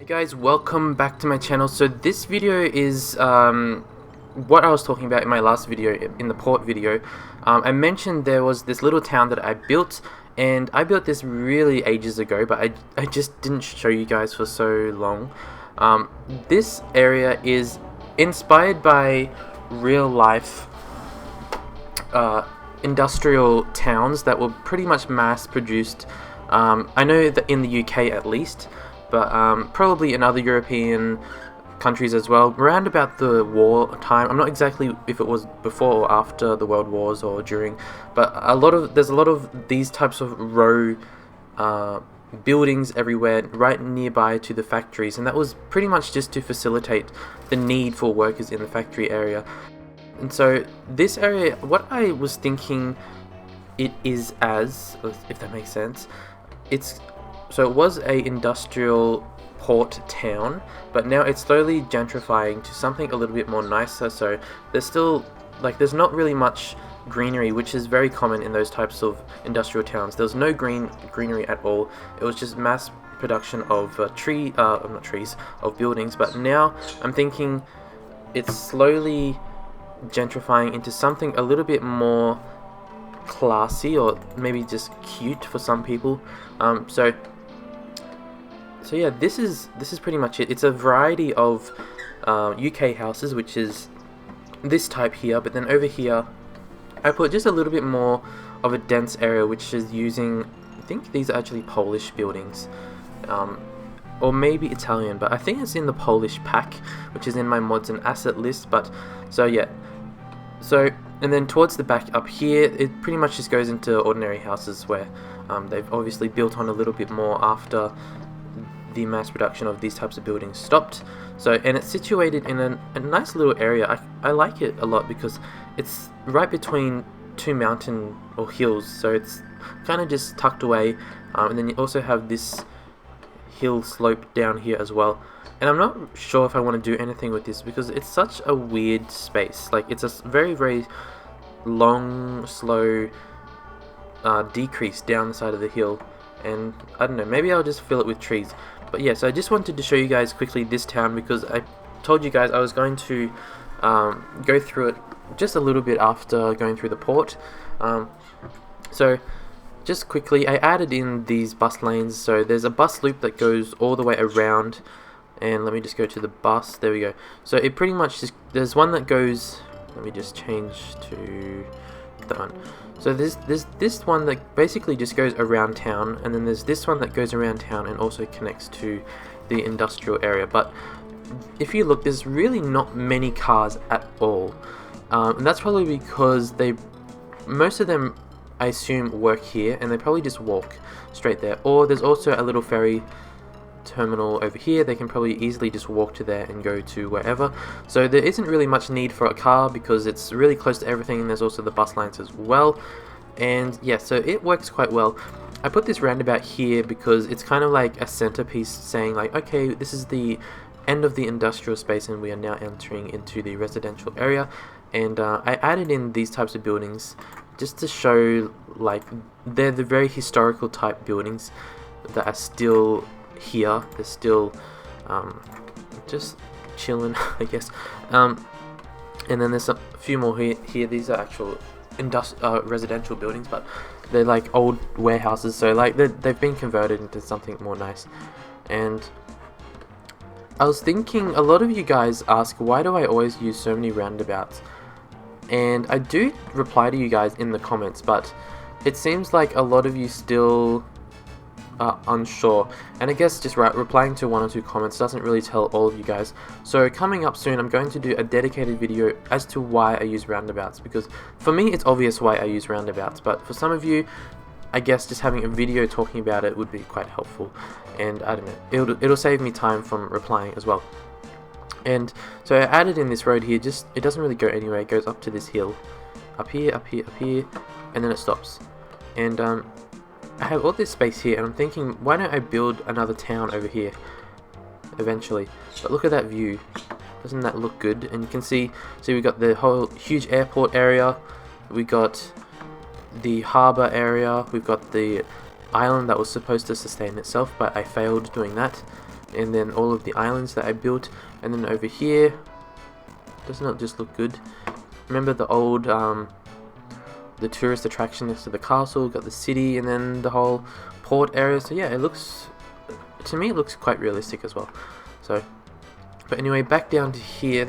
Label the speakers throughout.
Speaker 1: Hey guys, welcome back to my channel. So this video is what I was talking about in my last video, in the port video. I mentioned there was this little town that I built, and I built this really ages ago, but I just didn't show you guys for so long. This area is inspired by real life industrial towns that were pretty much mass produced. I know that in the UK at least, but probably in other European countries as well, around about the war time. I'm not exactly if it was before or after the World Wars or during, but there's a lot of these types of row buildings everywhere right nearby to the factories, and that was pretty much just to facilitate the need for workers in the factory area. And so this area, what I was thinking it is as, if that makes sense, so it was a industrial port town, but now it's slowly gentrifying to something a little bit more nicer. So there's still, there's not really much greenery, which is very common in those types of industrial towns. There was no greenery at all. It was just mass production of of buildings. But now I'm thinking it's slowly gentrifying into something a little bit more classy, or maybe just cute for some people. So yeah, this is pretty much it. It's a variety of UK houses, which is this type here, but then over here I put just a little bit more of a dense area, which is using, I think these are actually Polish buildings, or maybe Italian, but I think it's in the Polish pack, which is in my mods and asset list. But so yeah, and then towards the back up here, it pretty much just goes into ordinary houses where they've obviously built on a little bit more after the mass production of these types of buildings stopped. So, and it's situated in a nice little area. I like it a lot because it's right between two mountain or hills, so it's kind of just tucked away, and then you also have this hill slope down here as well. And I'm not sure if I want to do anything with this because it's such a weird space. Like, it's a very long, slow decrease down the side of the hill, and I don't know, maybe I'll just fill it with trees. But yeah, so I just wanted to show you guys quickly this town because I told you guys I was going to go through it just a little bit after going through the port. So just quickly, I added in these bus lanes. So there's a bus loop that goes all the way around, and let me just go to the bus. There we go. So it pretty much just, there's one that goes, let me just change to that one. So there's this one that basically just goes around town, and then there's this one that goes around town and also connects to the industrial area. But if you look, there's really not many cars at all, and that's probably because most of them, I assume, work here, and they probably just walk straight there. Or there's also a little ferry terminal over here. They can probably easily just walk to there and go to wherever. So there isn't really much need for a car because it's really close to everything, and there's also the bus lines as well. And yeah, so it works quite well. I put this roundabout here because it's kind of like a centerpiece, saying like, okay, this is the end of the industrial space and we are now entering into the residential area. And I added in these types of buildings just to show, like, they're the very historical type buildings that are still here. They're still just chilling, I guess. And then there's a few more here. These are actual residential buildings, but they're like old warehouses, so like they've been converted into something more nice. And I was thinking, a lot of you guys ask, why do I always use so many roundabouts? And I do reply to you guys in the comments, but it seems like a lot of you still unsure, and I guess just replying to one or two comments doesn't really tell all of you guys. So coming up soon, I'm going to do a dedicated video as to why I use roundabouts, because for me it's obvious why I use roundabouts, but for some of you, I guess just having a video talking about it would be quite helpful. And I don't know, it'll save me time from replying as well. And so I added in this road here. Just, it doesn't really go anywhere. It goes up to this hill, up here, and then it stops. And I have all this space here, and I'm thinking, why don't I build another town over here eventually? But look at that view. Doesn't that look good? And you can see we got the whole huge airport area, we got the harbour area, we've got the island that was supposed to sustain itself, but I failed doing that. and then all of the islands that I built, and then over here, doesn't it just look good? Remember the old the tourist attraction next to the castle, got the city, and then the whole port area. So yeah, it looks, to me it looks quite realistic as well. So but anyway, back down to here,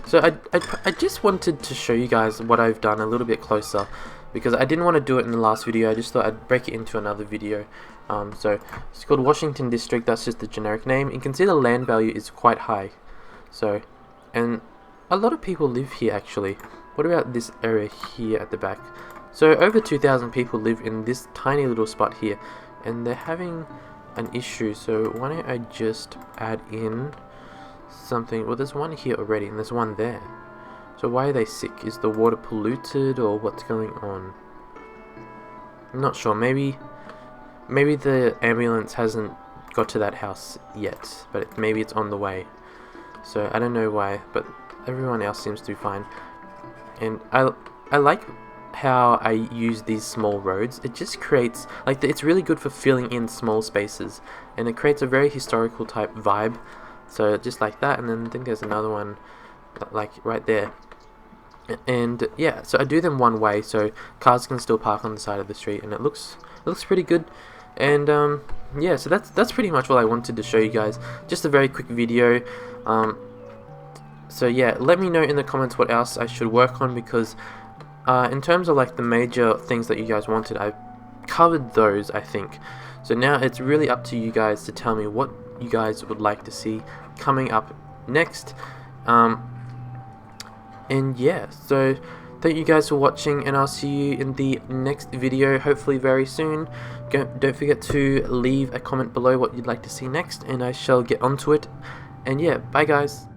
Speaker 1: so I just wanted to show you guys what I've done a little bit closer, because I didn't want to do it in the last video. I just thought I'd break it into another video. So it's called Washington District, that's just the generic name. You can see the land value is quite high, so, and a lot of people live here actually. What about this area here at the back? So over 2,000 people live in this tiny little spot here, and they're having an issue. So why don't I just add in something? Well, there's one here already and there's one there. So why are they sick? Is the water polluted or what's going on? I'm not sure. Maybe the ambulance hasn't got to that house yet, but maybe it's on the way. So I don't know why, but everyone else seems to be fine. And I like how I use these small roads. It just creates, like, it's really good for filling in small spaces, and it creates a very historical type vibe. So just like that, and then I think there's another one like right there. And yeah, so I do them one way so cars can still park on the side of the street, and it looks pretty good. And yeah, so that's pretty much what I wanted to show you guys. Just a very quick video. So yeah, let me know in the comments what else I should work on, because in terms of like the major things that you guys wanted, I've covered those, I think. So now it's really up to you guys to tell me what you guys would like to see coming up next. And yeah, so thank you guys for watching, and I'll see you in the next video, hopefully very soon. Don't forget to leave a comment below what you'd like to see next, and I shall get onto it. And yeah, bye guys.